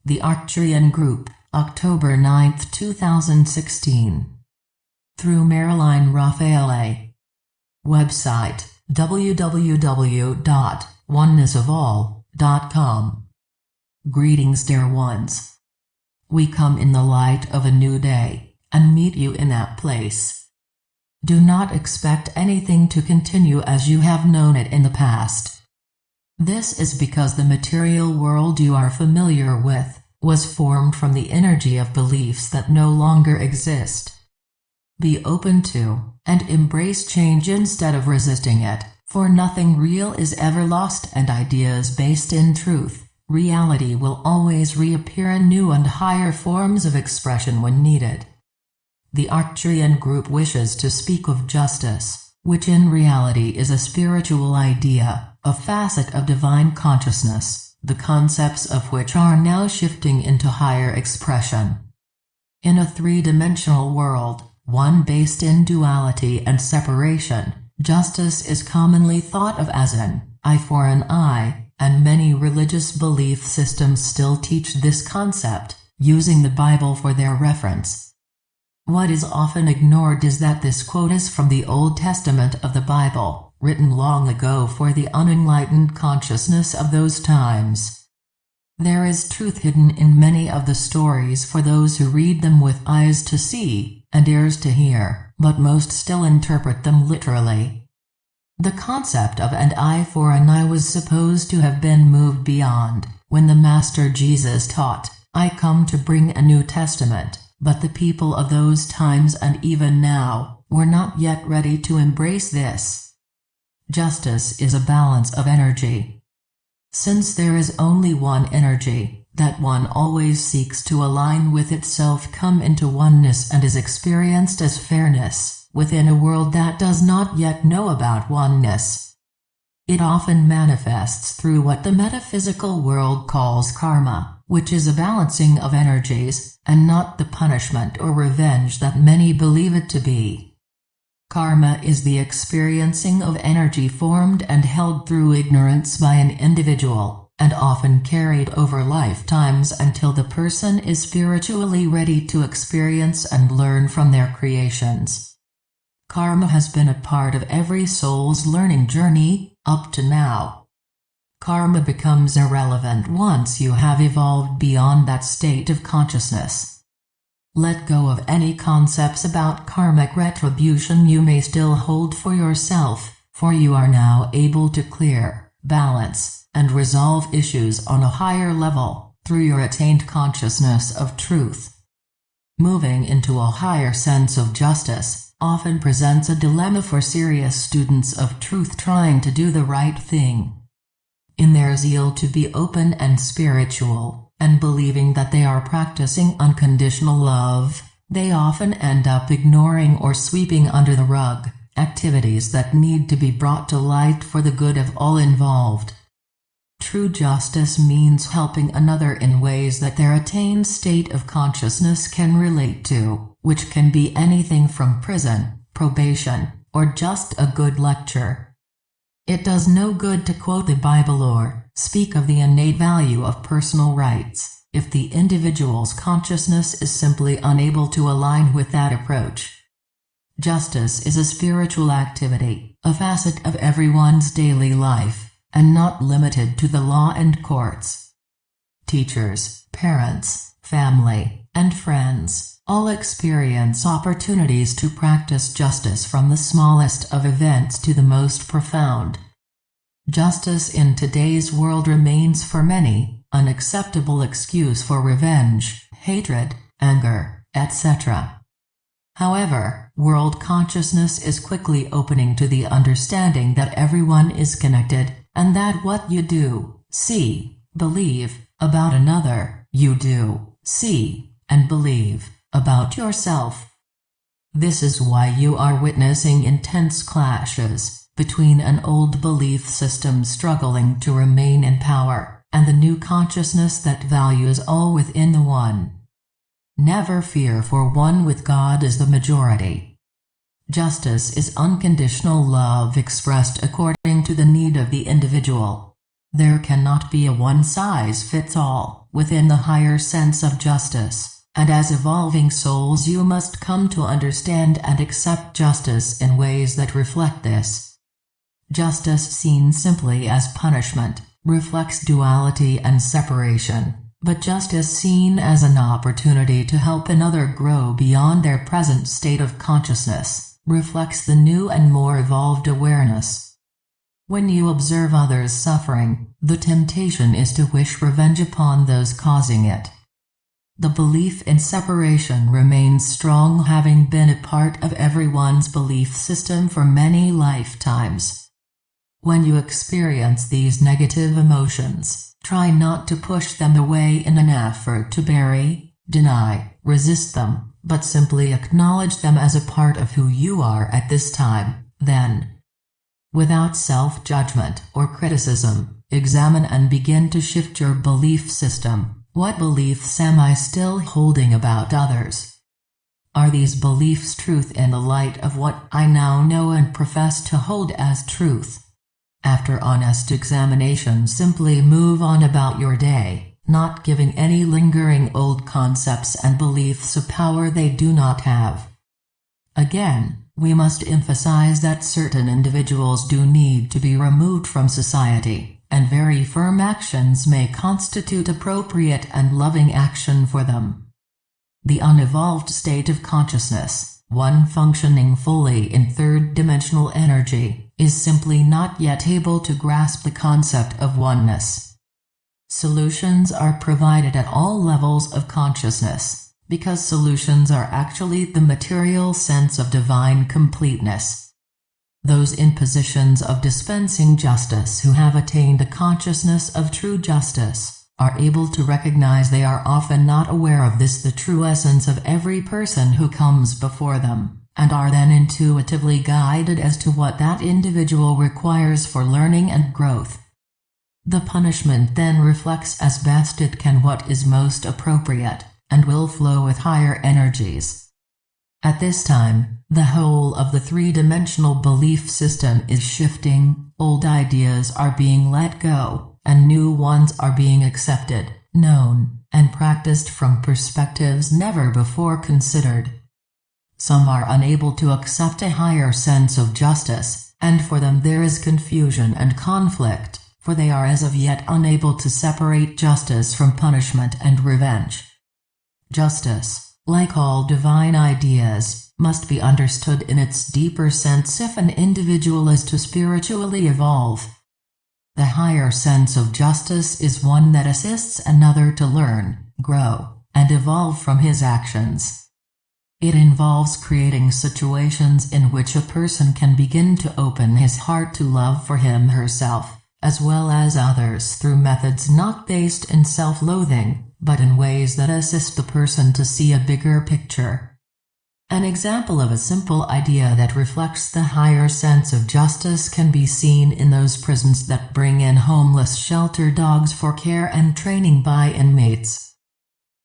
The Arcturian Group, October 9, 2016. Through Marilyn Raffaele. Website, www.onenessofall.com. Greetings, dear ones. We come in the light of a new day, and meet you in that place. Do not expect anything to continue as you have known it in the past. This is because the material world you are familiar with was formed from the energy of beliefs that no longer exist. Be open to, and embrace change instead of resisting it, for nothing real is ever lost, and ideas based in truth, reality will always reappear in new and higher forms of expression when needed. The Arcturian Group wishes to speak of justice, which in reality is a spiritual idea, a facet of divine consciousness, the concepts of which are now shifting into higher expression. In a three-dimensional world, one based in duality and separation, justice is commonly thought of as an eye for an eye, and many religious belief systems still teach this concept, using the Bible for their reference. What is often ignored is that this quote is from the Old Testament of the Bible, written long ago for the unenlightened consciousness of those times. There is truth hidden in many of the stories for those who read them with eyes to see, and ears to hear, but most still interpret them literally. The concept of an eye for an eye was supposed to have been moved beyond, when the Master Jesus taught, "I come to bring a New Testament," but the people of those times and even now, were not yet ready to embrace this. Justice is a balance of energy. Since there is only one energy, that one always seeks to align with itself, come into oneness, and is experienced as fairness, within a world that does not yet know about oneness. It often manifests through what the metaphysical world calls karma, which is a balancing of energies, and not the punishment or revenge that many believe it to be. Karma is the experiencing of energy formed and held through ignorance by an individual, and often carried over lifetimes until the person is spiritually ready to experience and learn from their creations. Karma has been a part of every soul's learning journey, up to now. Karma becomes irrelevant once you have evolved beyond that state of consciousness. Let go of any concepts about karmic retribution you may still hold for yourself, for you are now able to clear, balance, and resolve issues on a higher level, through your attained consciousness of truth. Moving into a higher sense of justice often presents a dilemma for serious students of truth trying to do the right thing. In their zeal to be open and spiritual, and believing that they are practicing unconditional love, they often end up ignoring or sweeping under the rug activities that need to be brought to light for the good of all involved. True justice means helping another in ways that their attained state of consciousness can relate to, which can be anything from prison, probation, or just a good lecture. It does no good to quote the Bible or speak of the innate value of personal rights, if the individual's consciousness is simply unable to align with that approach. Justice is a spiritual activity, a facet of everyone's daily life, and not limited to the law and courts. Teachers, parents, family, and friends all experience opportunities to practice justice, from the smallest of events to the most profound. Justice in today's world remains for many an acceptable excuse for revenge, hatred, anger, etc. However, world consciousness is quickly opening to the understanding that everyone is connected, and that what you do, see, believe about another, you do, see, and believe about yourself. This is why you are witnessing intense clashes between an old belief system struggling to remain in power, and the new consciousness that values all within the one. Never fear, for one with God is the majority. Justice is unconditional love expressed according to the need of the individual. There cannot be a one-size-fits-all within the higher sense of justice, and as evolving souls you must come to understand and accept justice in ways that reflect this. Justice seen simply as punishment reflects duality and separation, but justice seen as an opportunity to help another grow beyond their present state of consciousness reflects the new and more evolved awareness. When you observe others suffering, the temptation is to wish revenge upon those causing it. The belief in separation remains strong, having been a part of everyone's belief system for many lifetimes. When you experience these negative emotions, try not to push them away in an effort to bury, deny, resist them, but simply acknowledge them as a part of who you are at this time. Then, without self-judgment or criticism, examine and begin to shift your belief system. What beliefs am I still holding about others? Are these beliefs truth in the light of what I now know and profess to hold as truth? After honest examination, simply move on about your day, not giving any lingering old concepts and beliefs a power they do not have. Again, we must emphasize that certain individuals do need to be removed from society, and very firm actions may constitute appropriate and loving action for them. The unevolved state of consciousness, one functioning fully in third-dimensional energy, is simply not yet able to grasp the concept of oneness. Solutions are provided at all levels of consciousness, because solutions are actually the material sense of divine completeness. Those in positions of dispensing justice who have attained the consciousness of true justice are able to recognize they are often not aware of this, the true essence of every person who comes before them, and are then intuitively guided as to what that individual requires for learning and growth. The punishment then reflects as best it can what is most appropriate, and will flow with higher energies. At this time, the whole of the three-dimensional belief system is shifting, old ideas are being let go, and new ones are being accepted, known, and practiced from perspectives never before considered. Some are unable to accept a higher sense of justice, and for them there is confusion and conflict, for they are as of yet unable to separate justice from punishment and revenge. Justice, like all divine ideas, must be understood in its deeper sense if an individual is to spiritually evolve. The higher sense of justice is one that assists another to learn, grow, and evolve from his actions. It involves creating situations in which a person can begin to open his heart to love for him/herself, as well as others through methods not based in self-loathing, but in ways that assist the person to see a bigger picture. An example of a simple idea that reflects the higher sense of justice can be seen in those prisons that bring in homeless shelter dogs for care and training by inmates.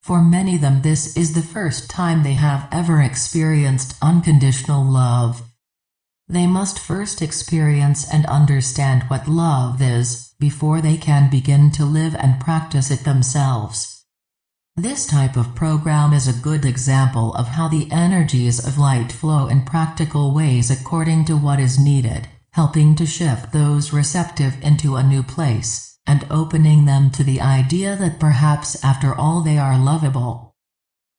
For many of them this is the first time they have ever experienced unconditional love. They must first experience and understand what love is, before they can begin to live and practice it themselves. This type of program is a good example of how the energies of light flow in practical ways according to what is needed, helping to shift those receptive into a new place, and opening them to the idea that perhaps after all they are lovable.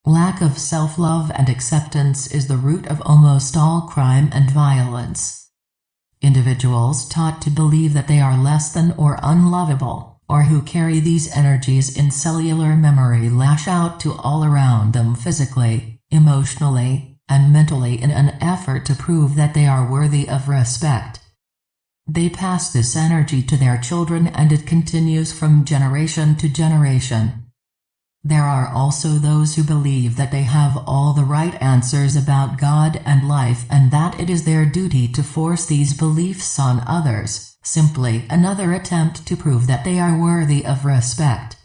Lack of self-love and acceptance is the root of almost all crime and violence. Individuals taught to believe that they are less than or unlovable, or who carry these energies in cellular memory, lash out to all around them physically, emotionally, and mentally in an effort to prove that they are worthy of respect. They pass this energy to their children and it continues from generation to generation. There are also those who believe that they have all the right answers about God and life and that it is their duty to force these beliefs on others. Simply another attempt to prove that they are worthy of respect.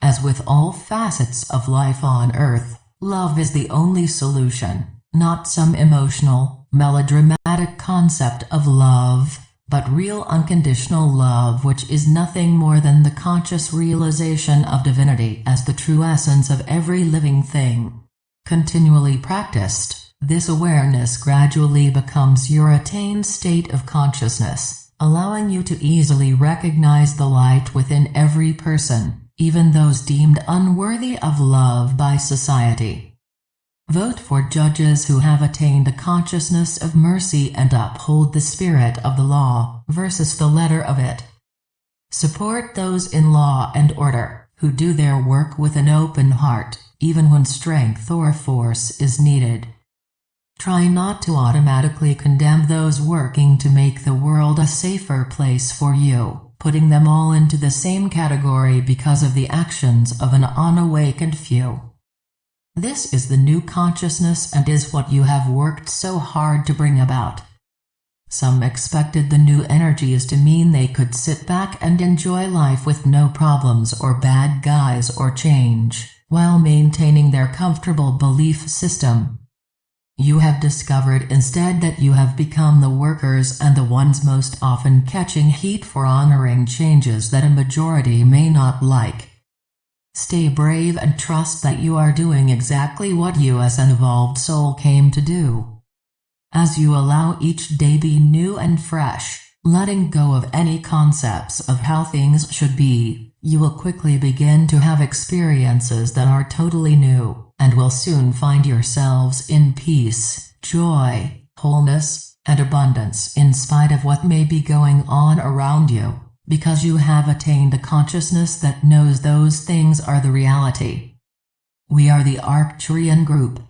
As with all facets of life on Earth, love is the only solution, not some emotional, melodramatic concept of love. but real unconditional love, which is nothing more than the conscious realization of divinity as the true essence of every living thing. Continually practiced, this awareness gradually becomes your attained state of consciousness, allowing you to easily recognize the light within every person, even those deemed unworthy of love by society. Vote for judges who have attained the consciousness of mercy and uphold the spirit of the law versus the letter of it. Support those in law and order, who do their work with an open heart, even when strength or force is needed. Try not to automatically condemn those working to make the world a safer place for you, putting them all into the same category because of the actions of an unawakened few. This is the new consciousness and is what you have worked so hard to bring about. Some expected the new energies to mean they could sit back and enjoy life with no problems or bad guys or change, while maintaining their comfortable belief system. You have discovered instead that you have become the workers and the ones most often catching heat for honoring changes that a majority may not like. Stay brave and trust that you are doing exactly what you as an evolved soul came to do. As you allow each day be new and fresh, letting go of any concepts of how things should be, you will quickly begin to have experiences that are totally new, and will soon find yourselves in peace, joy, wholeness, and abundance in spite of what may be going on around you, because you have attained a consciousness that knows those things are the reality. We are the Arcturian group,